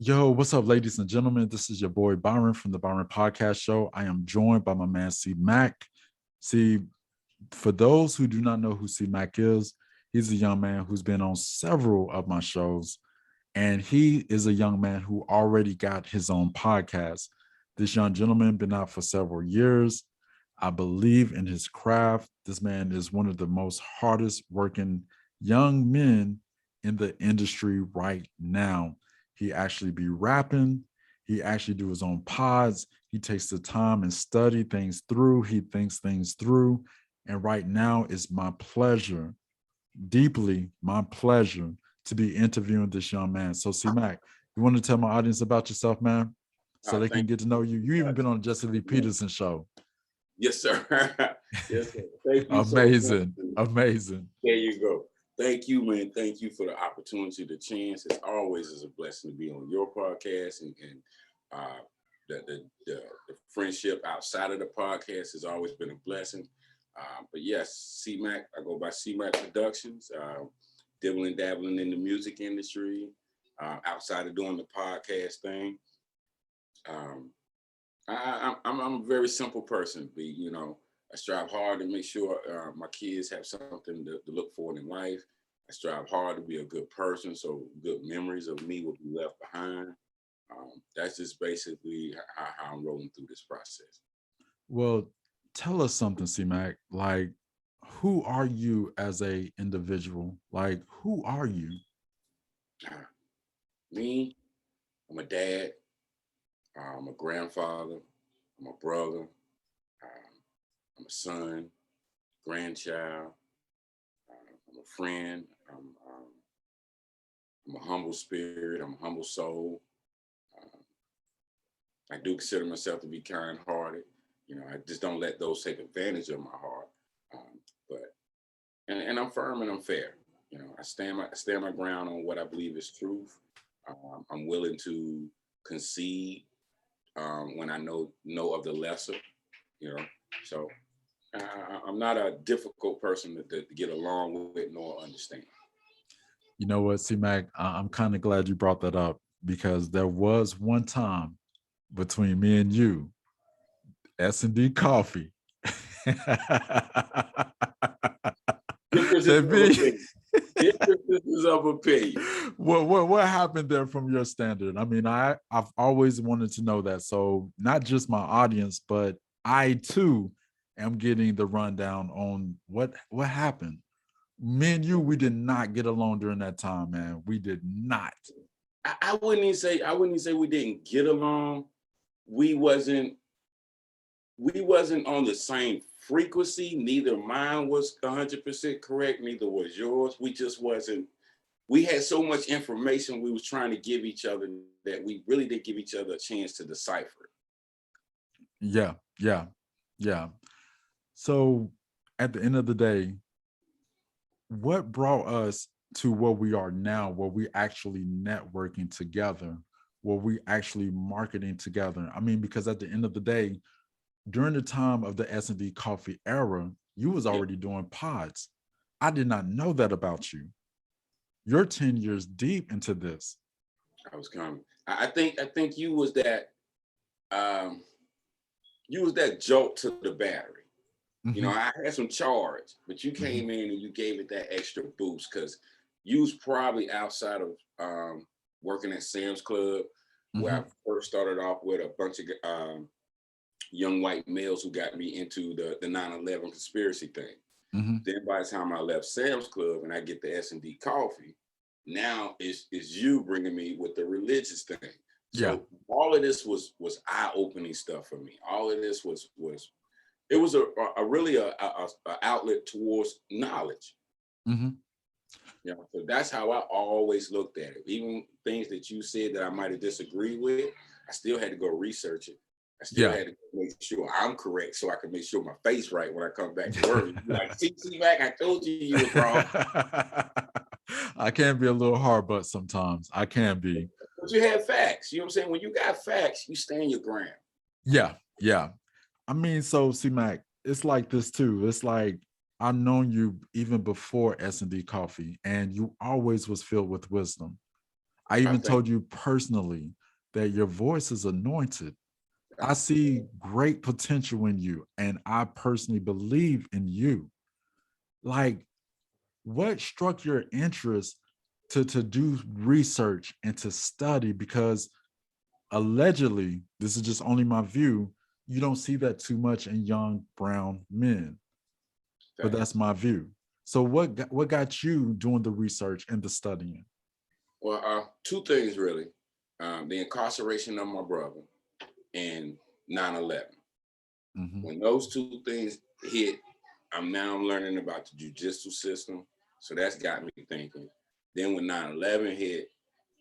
Yo, what's up, ladies and gentlemen? This is your boy Byron from the Byron Podcast show. I am joined by my man C Mac. See, for those who do not know who C Mac is, he's a young man who's been on several of my shows, and he is a young man who already got his own podcast. This young gentleman been out for several years. I believe in his craft. This man is one of the most hardest working young men in the industry right now. He actually be rapping. He actually do his own pods. He takes the time and study things through. He thinks things through. And right now it's my pleasure, deeply my pleasure, to be interviewing this young man. So C Mac, you want to tell my audience about yourself, man? So they can Thank get to know you. You you. even been on Jesse Lee Peterson show. Yes, sir. Yes, sir. Thank you so much. Amazing. Amazing. There you go. Thank you, man. Thank you for the opportunity, the chance. It's always is a blessing to be on your podcast, and the friendship outside of the podcast has always been a blessing. But yes, C-Mac, I go by C-Mac Productions, dibbling, dabbling in the music industry, outside of doing the podcast thing. I'm a very simple person. I strive hard to make sure my kids have something to look for in life. I strive hard to be a good person, so good memories of me will be left behind. That's just basically how I'm rolling through this process. Well, tell us something, C-Mac. Like, who are you as a individual? Like, who are you? Me, I'm a dad. I'm a grandfather. I'm a brother. I'm a son, grandchild. I'm a friend. I'm a humble spirit. I'm a humble soul. I do consider myself to be kind-hearted. I just don't let those take advantage of my heart. And I'm firm and I'm fair. I stand my ground on what I believe is truth. I'm willing to concede when I know of the lesser. So I'm not a difficult person to get along with nor understand. You know what, C-Mac? I'm kind of glad you brought that up, because there was one time between me and you, S&D Coffee. Differences of opinion. What happened there from your standard? I mean, I've always wanted to know that. So not just my audience, but I too am getting the rundown on what happened. Me and you, we did not get along during that time, man. We did not. I wouldn't even say we didn't get along. We wasn't on the same frequency. Neither mine was 100% correct. Neither was yours. We just wasn't. We had so much information we was trying to give each other that we really didn't give each other a chance to decipher. Yeah. So at the end of the day, what brought us to where we are now, where we actually networking together, where we actually marketing together? I mean, because at the end of the day, during the time of the S&D Coffee era, you was already doing pods. I did not know that about you. You're 10 years deep into this. I was coming. I think you was that jolt to the battery. Mm-hmm. I had some charge, but you came in and you gave it that extra boost, because you was probably outside of working at Sam's Club, where I first started off with a bunch of young white males who got me into the 9/11 conspiracy thing. Then by the time I left Sam's Club and I get the S&D Coffee, now is you bringing me with the religious thing. So all of this was eye-opening stuff for me. All of this was it was a really a outlet towards knowledge. So that's how I always looked at it. Even things that you said that I might have disagreed with, I still had to go research it. I still had to make sure I'm correct, so I can make sure my face right when I come back to work. Like, see, back, I told you was wrong. I can be a little hard, but sometimes I can be. But you have facts. You know what I'm saying? When you got facts, you stand your ground. Yeah. I mean, so C-Mac, it's like this too. It's like I've known you even before S&D Coffee, and you always was filled with wisdom. I I even think told you personally that your voice is anointed. I see great potential in you, and I personally believe in you. Like, what struck your interest to do research and to study? Because allegedly, this is just only my view, you don't see that too much in young brown men, but that. that's my view. So what got you doing the research and the studying? Well, two things really: the incarceration of my brother and 9/11. Mm-hmm. When those two things hit, I'm now learning about the judicial system, so that's got me thinking. Then when 9/11 hit,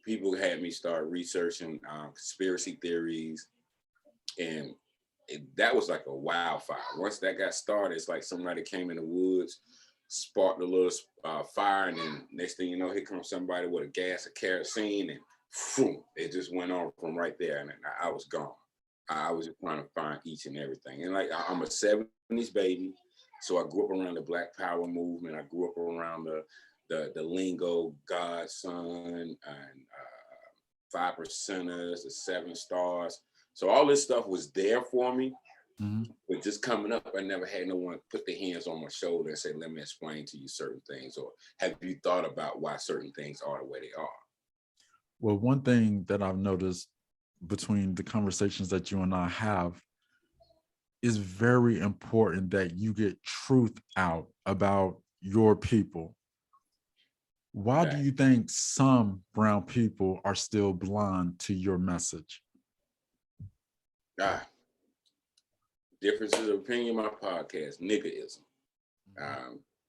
people had me start researching conspiracy theories, and that was like a wildfire. Once that got started, it's like somebody came in the woods, sparked a little fire, and then next thing you know, here comes somebody with a gas of kerosene, and phew, it just went on from right there, and I was gone. I was just trying to find each and everything, and like I'm a '70s baby, so I grew up around the Black Power movement. I grew up around the lingo, Godson, and 5%ers, the Seven Stars. So all this stuff was there for me, Mm-hmm. but just coming up, I never had no one put their hands on my shoulder and say, let me explain to you certain things, or have you thought about why certain things are the way they are? Well, one thing that I've noticed between the conversations that you and I have is very important that you get truth out about your people. Why do That, you think some brown people are still blind to your message? ah, differences of opinion, my podcast, niggerism.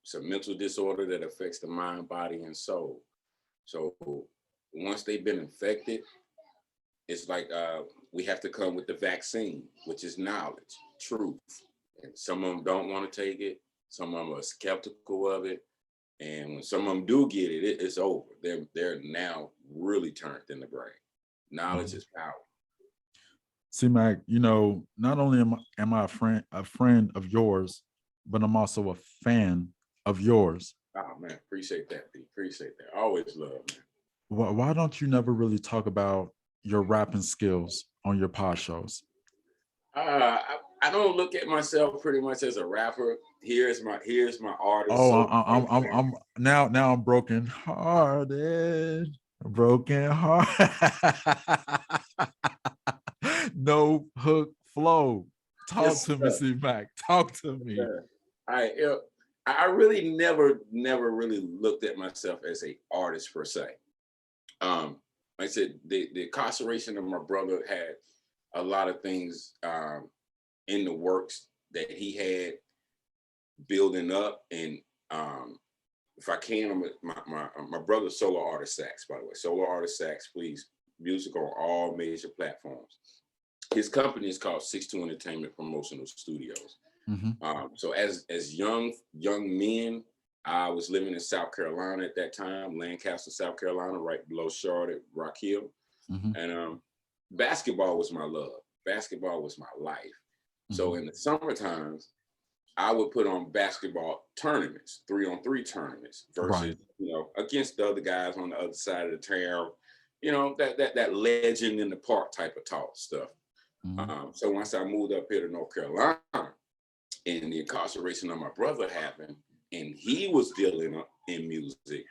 It's a mental disorder that affects the mind, body, and soul. So once they've been infected, it's like we have to come with the vaccine, which is knowledge, truth. And some of them don't want to take it. Some of them are skeptical of it. And when some of them do get it, it's over. They're now really turned in the brain. Knowledge Mhm. is power. See, Mac, not only am I a friend of yours, but I'm also a fan of yours. Oh man, appreciate that, B. Appreciate that. Always love, man. Why don't you never really talk about your rapping skills on your pod shows? I don't look at myself pretty much as a rapper. Here's my artist. Oh, So I'm now I'm broken heart. No hook flow. Talk yes, to me, sir. C Mac. Talk to me. Yeah. I really never really looked at myself as a artist per se. Like I said, the incarceration of my brother had a lot of things in the works that he had building up, and if I can, my brother's solo artist sax, by the way, solo artist sax, please, music on all major platforms. His company is called 62 Entertainment Promotional Studios. Mhm. So as young men, I was living in South Carolina at that time, Lancaster, South Carolina, right below Charlotte, Rock Hill, Mhm. and basketball was my love. Basketball was my life. So Mhm. in the summer times, I would put on basketball tournaments, 3-on-3 tournaments, versus Right. against the other guys on the other side of the town. That legend in the park type of talk stuff. Mhm. So once I moved up here to North Carolina, and the incarceration of my brother happened, and he was dealing in music,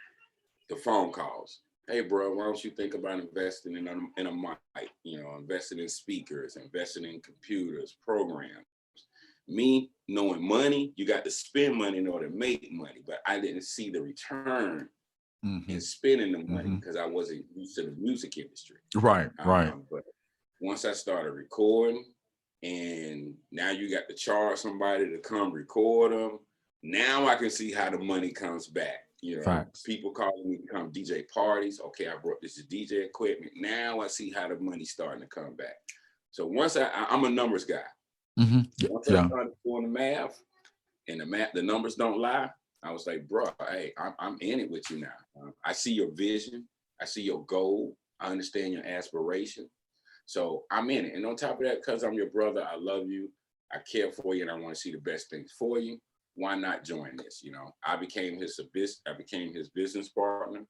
the phone calls. Hey, bro, why don't you think about investing in a mic? Investing in speakers, investing in computers, programs. Me knowing money, you got to spend money in order to make money, but I didn't see the return in Mhm. spending the money Mhm. because I wasn't used to the music industry. Right. Right. But once I started recording, and now you got to charge somebody to come record them. Now I can see how the money comes back. Facts. People calling me to come DJ parties. Okay, I brought this DJ equipment. Now I see how the money's starting to come back. So once I'm a numbers guy. Mhm. Once I Yeah. started doing the math, and the numbers don't lie, I was like, bro, hey, I'm in it with you now. I see your vision. I see your goal. I understand your aspiration. So I'm in it. And on top of that, because I'm your brother, I love you, I care for you, and I want to see the best things for you. Why not join this? I became his business partner.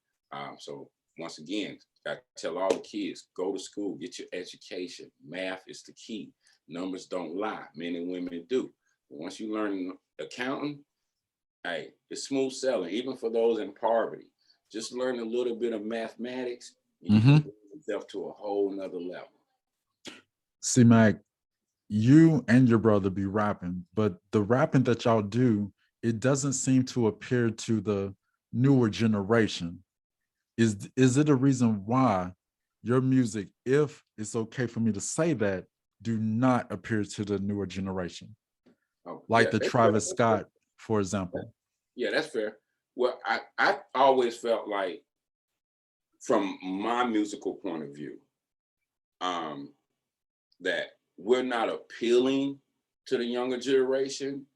So once again, I tell all the kids, go to school, get your education. Math is the key. Numbers don't lie. Men and women do. But once you learn accounting, hey, it's smooth sailing, even for those in poverty. Just learn a little bit of mathematics, and you can bring yourself to a whole nother level. See, Mac, you and your brother be rapping, but the rapping that y'all do, it doesn't seem to appeal to the newer generation. Is it a reason why your music, if it's okay for me to say that, do not appeal to the newer generation? Oh, Like yeah, the Travis Scott, for example. Yeah, that's fair. Well, I always felt like, from my musical point of view, that we're not appealing to the younger generation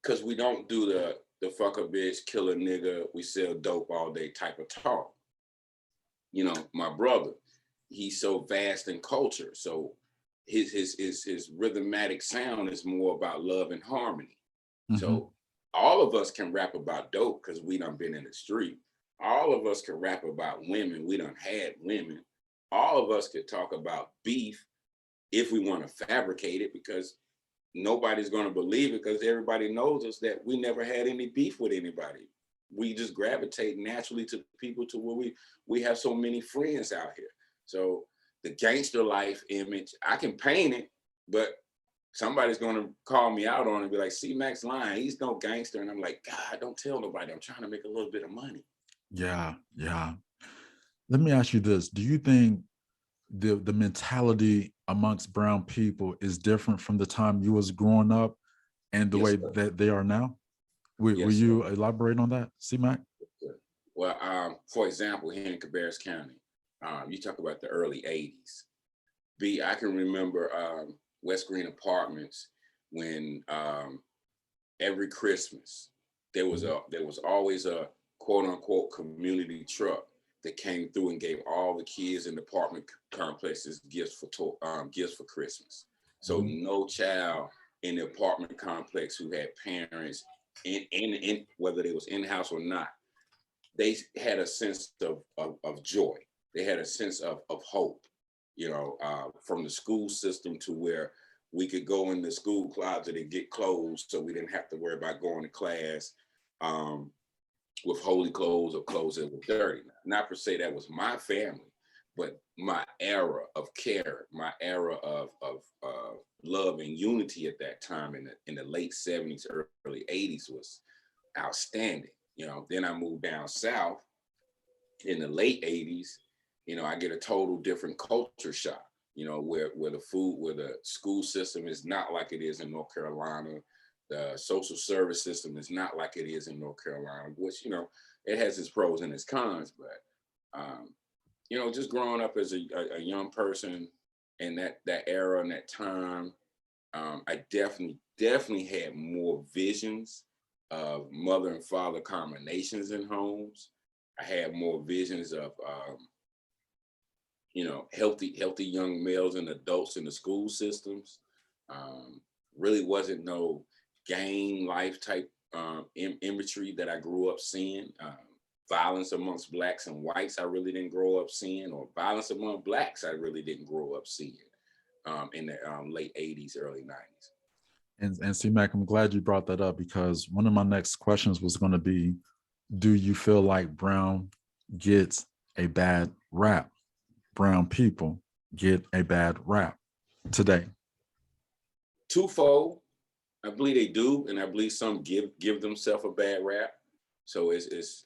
because we don't do the fuck a bitch, kill a nigga, we sell dope all day type of talk. You know, my brother, he's so vast in culture. So his rhythmatic sound is more about love and harmony. Mm-hmm. So all of us can rap about dope because we done been in the street. All of us can rap about women. We done had women. All of us could talk about beef if we want to fabricate it, because nobody's going to believe it, because everybody knows us that we never had any beef with anybody. We just gravitate naturally to people to where we have so many friends out here. So the gangster life image, I can paint it, but somebody's going to call me out on it and be like, see, Max lying, he's no gangster. And I'm like, God, don't tell nobody. I'm trying to make a little bit of money. Yeah. Let me ask you this. Do you think the mentality amongst brown people is different from the time you was growing up and the way that they are now? Will you elaborate on that, C-Mac? Well, for example, here in Cabarrus County, you talk about the early 80s. I can remember West Green Apartments when every Christmas there was always a quote unquote community truck that came through and gave all the kids in the apartment complexes gifts for Christmas. So no child in the apartment complex who had parents in whether they was in-house or not, they had a sense of joy. They had a sense of hope, you know, from the school system to where we could go in the school closet and get clothes, so we didn't have to worry about going to class with holy clothes or clothes that were dirty. Not per se that was my family, but my era of care, my era of love and unity at that time in the late 70s, early 80s was outstanding. You know, then I moved down south in the late 80s. You know, I get a total different culture shock, you know, where the school system is not like it is in North Carolina. The social service system is not like it is in North Carolina, which, you know, it has its pros and its cons. But, you know, just growing up as a young person in that era and that time, I definitely had more visions of mother and father combinations in homes. I had more visions of, you know, healthy young males and adults in the school systems. Really wasn't no gang life type imagery that I grew up seeing. Violence amongst blacks and whites, I really didn't grow up seeing, or violence among blacks, I really didn't grow up seeing in the late 80s, early 90s. And C-Mac, I'm glad you brought that up, because one of my next questions was going to be, do you feel like Brown gets a bad rap? Brown people get a bad rap today? Twofold. I believe they do, and I believe some give themselves a bad rap. So it's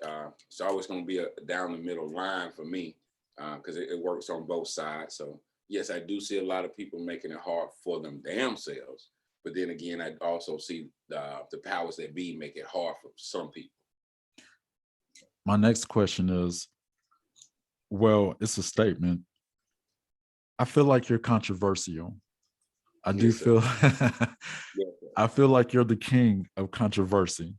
always going to be a down the middle line for me, because it works on both sides. So yes, I do see a lot of people making it hard for them damn selves. But then again, I also see the powers that be make it hard for some people. My next question is, well, it's a statement. I feel like you're controversial. I do feel I feel like you're the king of controversy.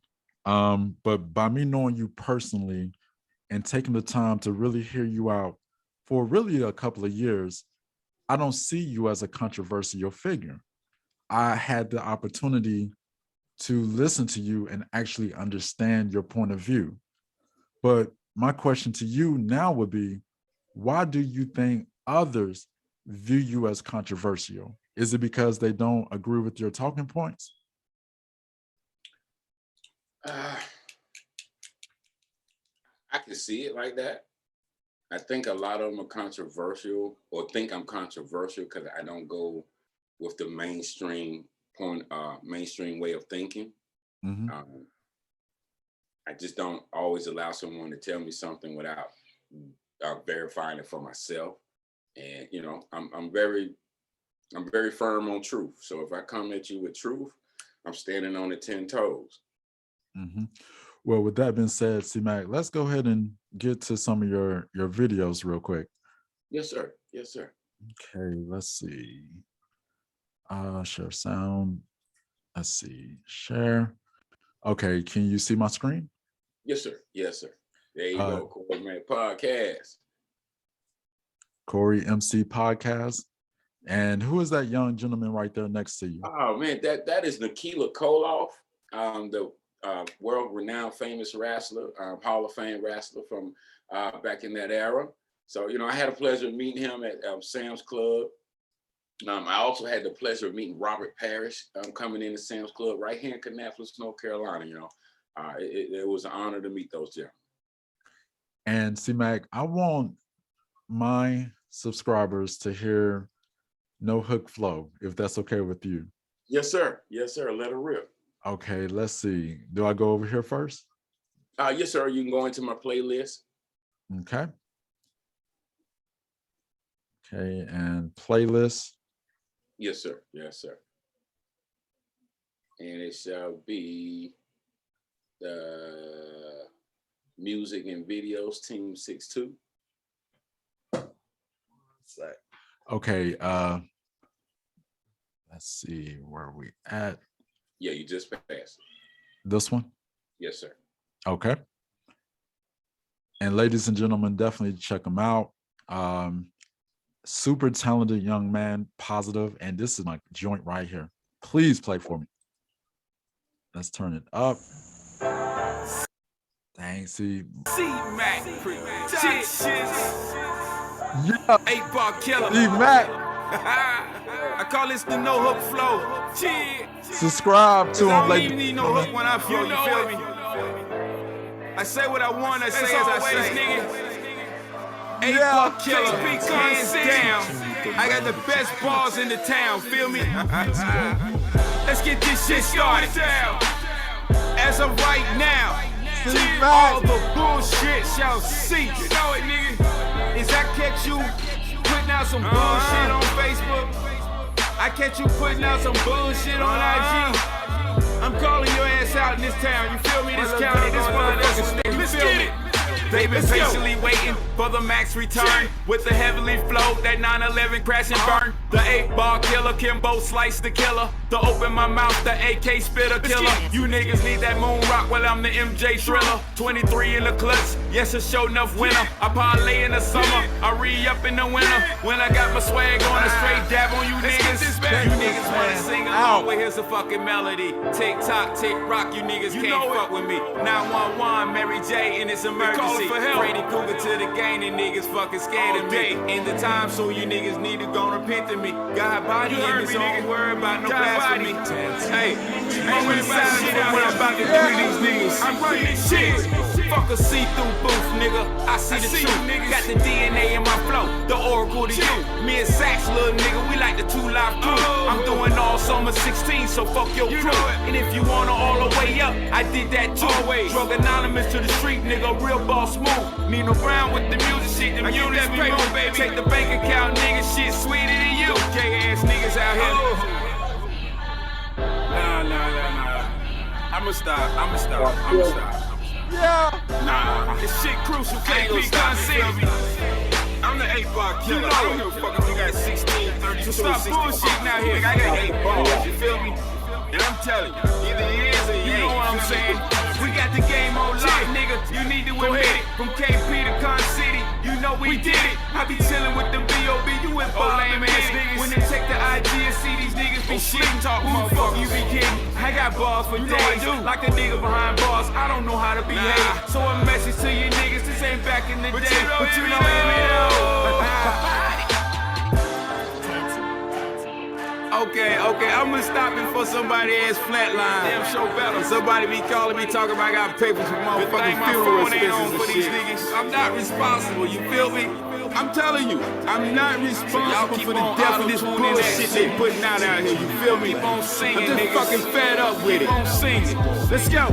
But by me knowing you personally and taking the time to really hear you out for really a couple of years, I don't see you as a controversial figure. I had the opportunity to listen to you and actually understand your point of view. But my question to you now would be, why do you think others view you as controversial? Is it because they don't agree with your talking points? I can see it like that. I think a lot of them are controversial, or think I'm controversial because I don't go with the mainstream way of thinking. Mm-hmm. I just don't always allow someone to tell me something without verifying it for myself. And I'm very firm on truth. So if I come at you with truth, I'm standing on the 10 toes. Mm-hmm. Well, with that being said, C-Mac, let's go ahead and get to some of your videos real quick. Yes, sir. Yes, sir. Okay, let's see. Share sound. Let's see. Share. Okay, can you see my screen? Yes, sir. Yes, sir. There you go. Byron Podcast. Corey MC Podcast. And who is that young gentleman right there next to you? Oh man, that is Nikita Koloff, the world-renowned famous wrestler, Hall of Fame wrestler from back in that era. So, I had a pleasure of meeting him at Sam's Club. I also had the pleasure of meeting Robert Parrish coming into Sam's Club right here in Kannapolis, North Carolina. It was an honor to meet those gentlemen. And C-Mac, I want my subscribers to hear No Hook Flow, if that's okay with you. Yes, sir. Yes, sir. Let her rip. Okay, let's see. Do I go over here first? Yes, sir. You can go into my playlist. Okay. Okay, and playlist. Yes, sir. Yes, sir. And it shall be the music and videos team 6-2. Okay, let's see where we at. Yeah, you just passed. This one? Yes, sir. Okay. And ladies and gentlemen, definitely check him out. Super talented young man, positive, and this is my joint right here. Please play for me. Let's turn it up. Dang, see. C-Mac. Yeah. 8-bar killer. C-Mac. I call this the no hook flow. Subscribe to him, I don't ladies. even need no hook when I flow, you feel me? I say what I want, I say as I say. Nigga. 8-bar killer, hands down. I got the best bars in the town, feel me? Let's get this shit started. As of right now, all the bullshit shall cease. You know it, nigga. Is I catch you putting out some bullshit on Facebook? I catch you putting out some bullshit on IG? I'm calling your ass out in this town. You feel me? This county, this motherfucking state. Let's get it. They've been patiently waiting for the max return with the heavily flow, that 911 crash and burn. The 8-bar killer, Kimbo slice the killer. To open my mouth, the AK spitter killer. You niggas need that moon rock while I'm the MJ thriller. 23 in the clutch, yes, it's show enough winner. I parlay in the summer, I re-up in the winter. When I got my swag on, a straight dab on you niggas. You niggas wanna sing along, well here's a fucking melody. Tick tock, tick rock, you niggas can't fuck with me. 911, Mary J, and it's emergency. Brady Cougar to the game, and niggas fucking scared of me. In the time, so you niggas need to go repent to me. Got body in me, so don't worry about no blasphemy. Hey, I'm really shit out when I'm about to do these niggas. I'm running shit. Fuck a see-through booth, nigga. I see the truth. Got the DNA in my flow, the oracle to you. Me and Sax, little nigga, we like the 2 Live crew. I'm doing all summer 16, so fuck your crew. And if you wanna all the way up, I did that too. Drug anonymous to the street, nigga, real boss move. Nino Brown with the music shit, the music paper, baby. Take the bank account, nigga, shit sweeter than you. Gay ass niggas out here. Nah. I'ma stop. Yeah. Nah, this shit crucial, can't be conceived. I'm the 8-bar killer. You know, I don't give a fuck if you got 16, 32, so stop 64. Bullshitting out here. I got 8 bars, you feel me? And I'm telling you, either he is or he ain't. You know what I'm saying? We got the game on lock, nigga. You need to admit it. From KP to Con City, you know we did it. I be chillin' with them B.O.B. You with lame ass niggas. When they take the IG and see these niggas be shitting, talk who the fuck you be kidding? I got bars for days, like a nigga behind bars. I don't know how to behave. So a message to you niggas, this ain't back in the day. But you know, Okay. I'm gonna stop before somebody asks flatline. Damn show better. Somebody be calling me talking about I got papers for motherfucking funeral expenses for these niggas. I'm not responsible, you feel me? I'm telling you, I'm not responsible for the death of this bullshit they putting out here, you feel me? I'm just fucking fed up with it. Let's go.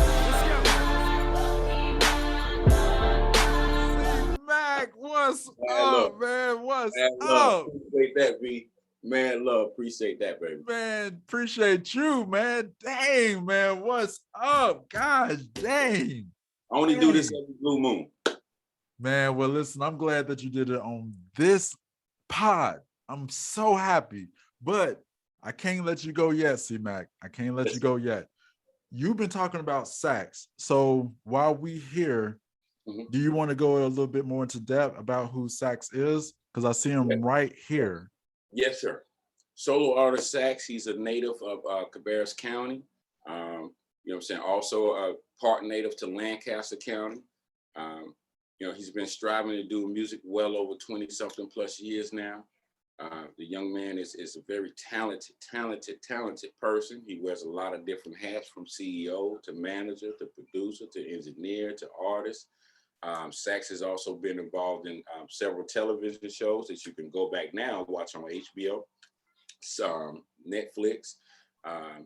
Mac, what's up, man? What's up? Appreciate that, B. Man, love, appreciate that, baby. Man, appreciate you, man. Dang, man, what's up? Gosh, dang. I only do this every blue moon. Man, well, listen, I'm glad that you did it on this pod. I'm so happy, but I can't let you go yet, C-Mac. I can't let you go yet. You've been talking about sax. So while we here, do you want to go a little bit more into depth about who sax is? Because I see him right here. Yes, sir. Solo artist sax. He's a native of Cabarrus County. You know what I'm saying? Also a part native to Lancaster County. You know, he's been striving to do music well over 20-something plus years now. The young man is a very talented person. He wears a lot of different hats, from CEO to manager to producer to engineer to artist. Sax has also been involved in several television shows that you can go back now and watch on HBO, Netflix.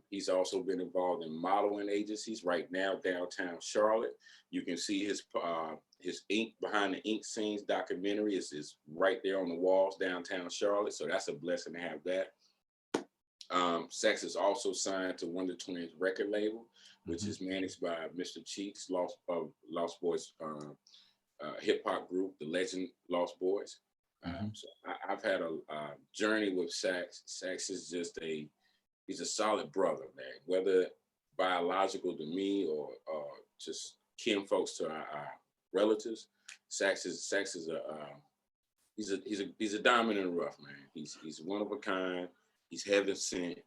He's also been involved in modeling agencies right now downtown Charlotte. You can see his ink behind the ink scenes documentary is right there on the walls downtown Charlotte. So that's a blessing to have that. Sax is also signed to Wonder Twins record label, which is managed by Mr. Cheeks, Lost Boys hip hop group, the legend Lost Boys. So I've had a journey with Sax. Sax is just he's a solid brother, man. Whether biological to me or just kin folks to our relatives, Sax is he's a diamond in the rough, man. He's one of a kind. He's heaven sent.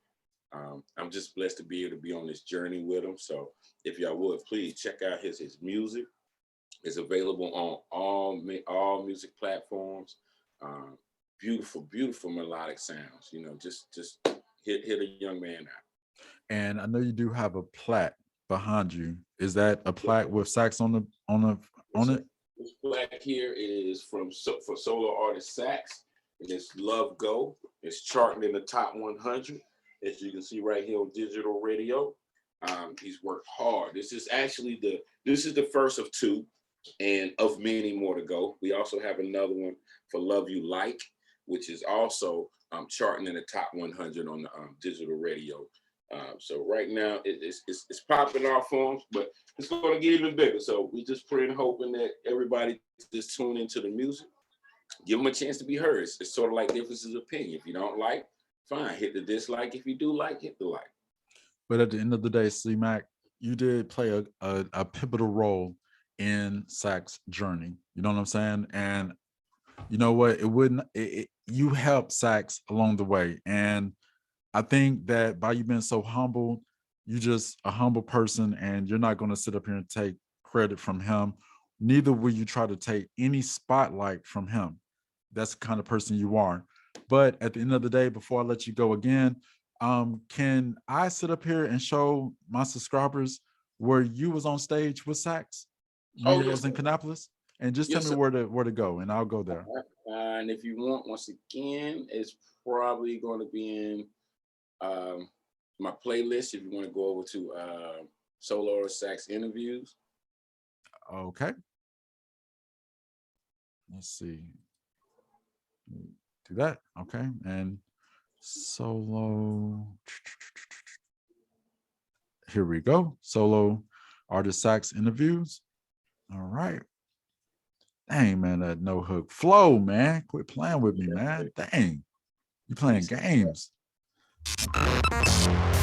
I'm just blessed to be able to be on this journey with him. So if y'all would, please check out his music. It's available on all music platforms. Beautiful melodic sounds. You know, just hit a young man out. And I know you do have a plaque behind you. Is that a plaque with sax on it? This plaque here is for solo artist Sax, and it's Love Go. It's charting in the top 100, as you can see right here on digital radio. He's worked hard. This is the first of two, and of many more to go. We also have another one for Love You Like, which is also charting in the top 100 on the digital radio. So right now it's popping off forms, but it's going to get even bigger. So we just praying, hoping that everybody just tune into the music, give them a chance to be heard. It's sort of like differences of opinion. If you don't like, fine, hit the dislike. If you do like, hit the like. But at the end of the day, C-Mac, you did play a pivotal role in Sax's journey. You know what I'm saying? And you know what? You helped Sax along the way. And I think that by you being so humble, you're just a humble person, and you're not going to sit up here and take credit from him. Neither will you try to take any spotlight from him. That's the kind of person you are. But at the end of the day, before I let you go again, can I sit up here and show my subscribers where you was on stage with Sax when you was in Kannapolis? And just tell me where to go, and I'll go there. And if you want, once again, it's probably going to be in my playlist. If you want to go over to solo or sax interviews. Okay. Let's see. Do that. Okay. And solo. Here we go. Solo artist sax interviews. All right. Dang, man, that no hook flow, man. Quit playing with me, man. Dang. You playing games.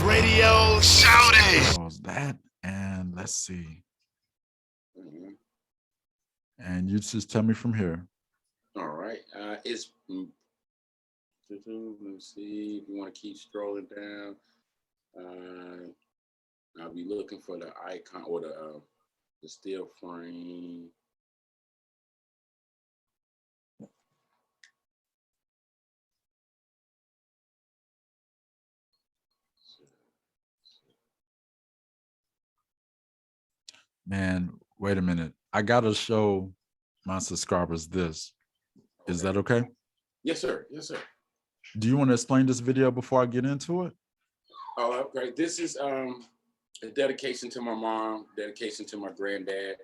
Radio shouting. Pause that. And let's see. And you just tell me from here. All right. It's let me see if you want to keep strolling down. I'll be looking for the icon or the still frame. Man, wait a minute. I gotta show my subscribers this. Is that okay? Yes, sir. Yes, sir. Do you want to explain this video before I get into it? Oh, great. This is a dedication to my mom, dedication to my granddad.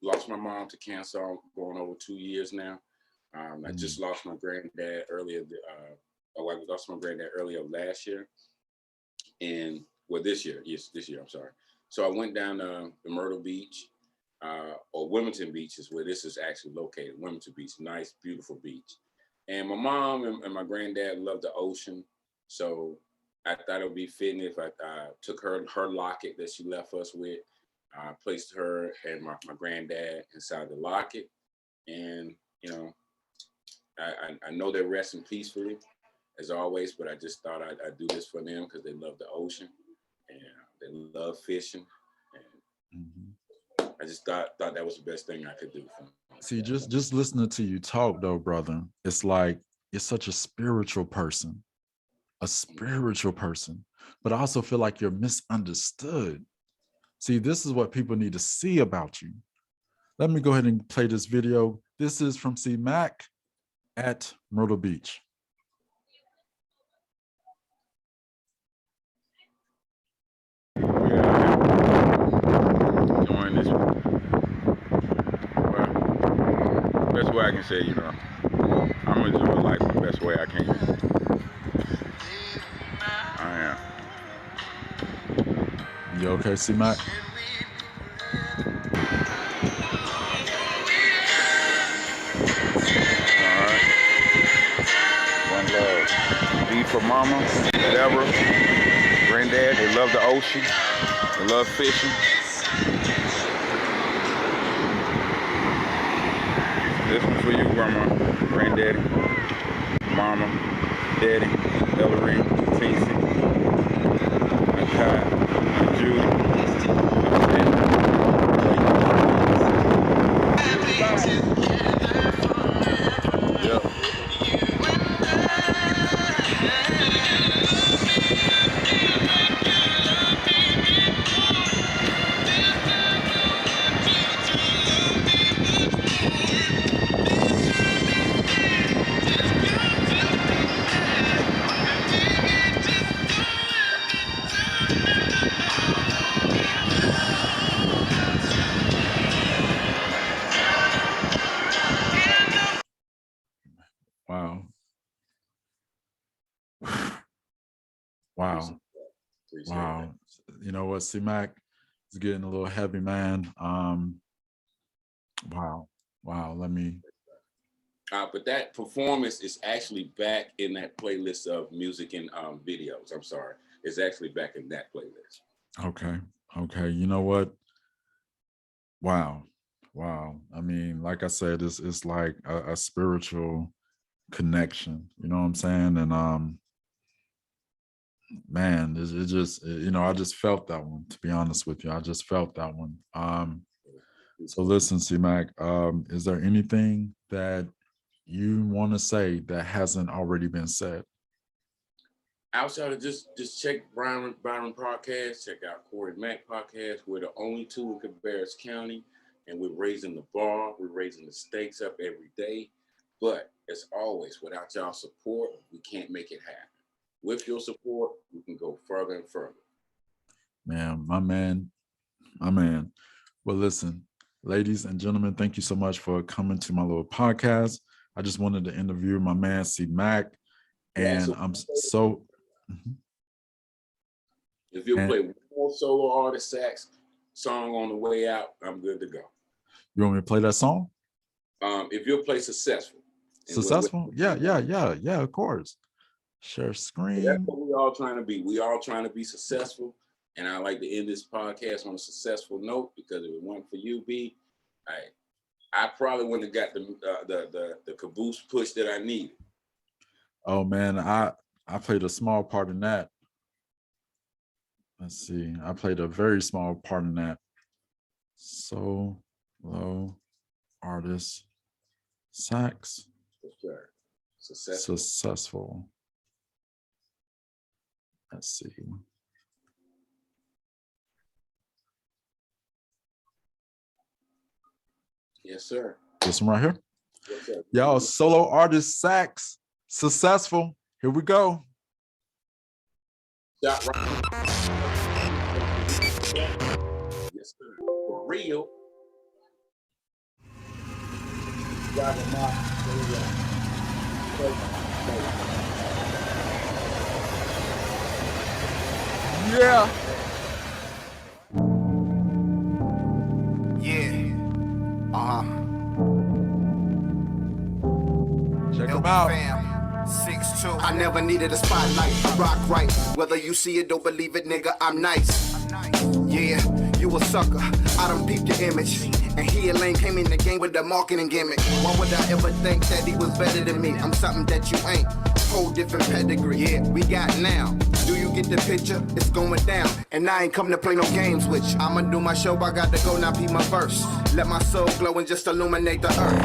Lost my mom to cancer going over 2 years now. I just lost my granddad earlier. I lost my granddad earlier last year. And well, this year. Yes, this year. I'm sorry. So I went down to Myrtle Beach, or Wilmington Beach is where this is actually located. Wilmington Beach, nice, beautiful beach. And my mom and my granddad loved the ocean. So I thought it would be fitting if I took her locket that she left us with, placed her and my granddad inside the locket. And, you know, I know they're resting peacefully as always, but I just thought I'd do this for them because they love the ocean and they love fishing. And I just thought that was the best thing I could do for them. See, just listening to you talk though, brother, it's like you're such a spiritual person, but I also feel like you're misunderstood. See, this is what people need to see about you. Let me go ahead and play this video. This is from C Mac at Myrtle Beach. Doing this, well, best way I can say, you know, I'm enjoying life the best way I can. I am. You okay, C Mac? One love. B for mama, Deborah, granddad, they love the ocean, they love fishing. This one's for you, grandma, granddaddy, mama, daddy, Ellery, Tincy, Nakai, Judy. Yep. Wow. Wow. Wow. You know what, C Mac, it's getting a little heavy, man. Wow. Let me. But that performance is actually back in that playlist of music and videos. I'm sorry. It's actually back in that playlist. Okay. You know what? Wow. I mean, like I said, it's like a spiritual connection. You know what I'm saying? And man, it just, you know, I just felt that one, to be honest with you. I just felt that one. So listen, C-Mac, is there anything that you want to say that hasn't already been said? Outside of just check Byron Podcast, check out Corey Mack Podcast. We're the only two in Cabarrus County, and we're raising the bar. We're raising the stakes up every day. But as always, without y'all support, we can't make it happen. With your support, we can go further and further. Man, my man. Well, listen, ladies and gentlemen, thank you so much for coming to my little podcast. I just wanted to interview my man, C Mac, and I'm so. If you play one more solo artist sax song on the way out, I'm good to go. You want me to play that song? If you'll play Successful. Successful? Yeah, of course. Share screen. That's what we all trying to be. We all trying to be successful. And I like to end this podcast on a successful note, because if it weren't for you, B, I probably wouldn't have got the caboose push that I needed. Oh man, I played a small part in that. Let's see. I played a very small part in that. Solo artist sax. Sure. Successful. Let's see. Yes, sir. This one right here. Yes, sir. Y'all, solo artist sax, successful. Here we go. Shot right. Yes, sir. For real. Yeah. Yeah. Check them out. 6'2". I never needed a spotlight. I rock right. Whether you see it, don't believe it, nigga, I'm nice. Yeah, you a sucker. I done peeped your image. And he and Lane came in the game with the marketing gimmick. Why would I ever think that he was better than me? I'm something that you ain't. Whole different pedigree. Yeah, we got now. Do you get the picture? It's going down. And I ain't come to play no games with you. I'ma do my show, I got to go now, be my verse. Let my soul glow and just illuminate the earth.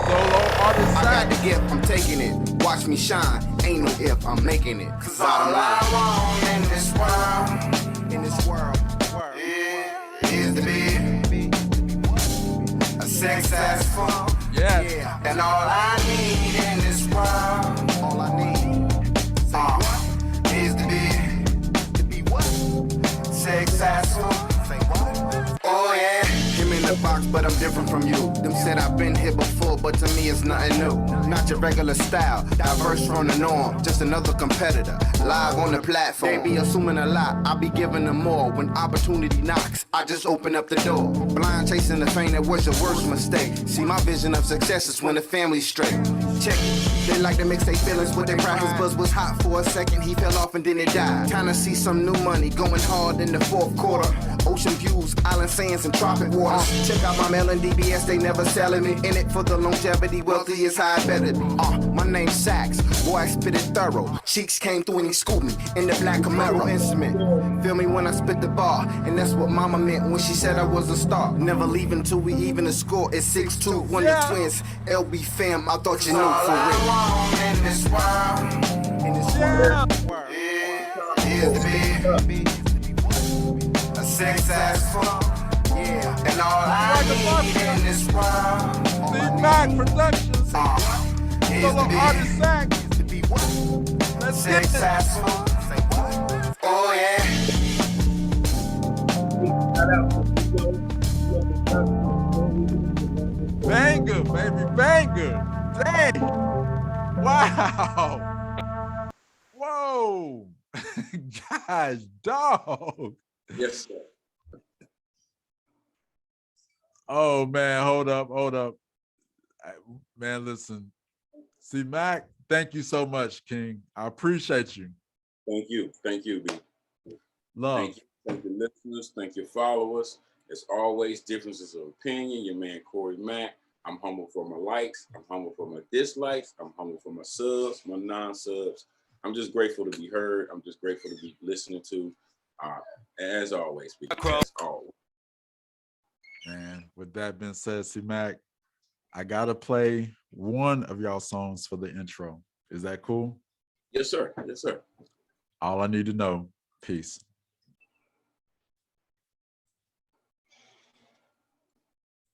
Solo artist I got sax. the gift, I'm taking it. Watch me shine, ain't no if, I'm making it. Cause all I want in this world, is to be successful. Yes. Yeah. And all I need in this world, all I need is to be what? Successful. Say what? Oh yeah. Him in the box, but I'm different from you. Them said I've been here before, but to me it's nothing new. Not your regular style, diverse from the norm. Just another competitor, live on the platform. They be assuming a lot, I be giving them more. When opportunity knocks, I just open up the door. Blind chasing the fame, that was your worst mistake. See, my vision of success is when the family's straight. Check it, they like to mix their feelings with their pride. His buzz was hot for a second, he fell off and then it died. Kinda see some new money going hard in the fourth quarter. Ocean views, island sands, and tropic waters. Check out my mail and DBS, they never selling me. In it for the longevity, wealthy is how I better be. My name's Sax, boy I spit it thorough. Cheeks came through and he scooped me in the black Camaro instrument. Feel me when I spit the bar, and that's what mama meant when she said I was a star. Never leaving till we even the score is 6-2. When the twins, LB fam, I thought you knew for real. In this world, is to be successful, yeah. And all I need in this world, Steve Mack Productions. is Solo artist sax. to be what? Let's get it. Successful. Say what? Oh yeah. Banger, baby, banger. Dang. Wow. Whoa. Gosh, dog. Yes, sir. Oh man, hold up. Man, listen. See, Mac, thank you so much, King. I appreciate you. Thank you, B. Love. Thank you, listeners. Thank you, followers. As always, differences of opinion. Your man Corey Mack. I'm humble for my likes. I'm humble for my dislikes. I'm humble for my subs, my non-subs. I'm just grateful to be heard. I'm just grateful to be listened to. As always, as always. Man, with that being said, C Mac, I gotta play one of y'all songs for the intro. Is that cool? Yes, sir. Yes, sir. All I need to know. Peace.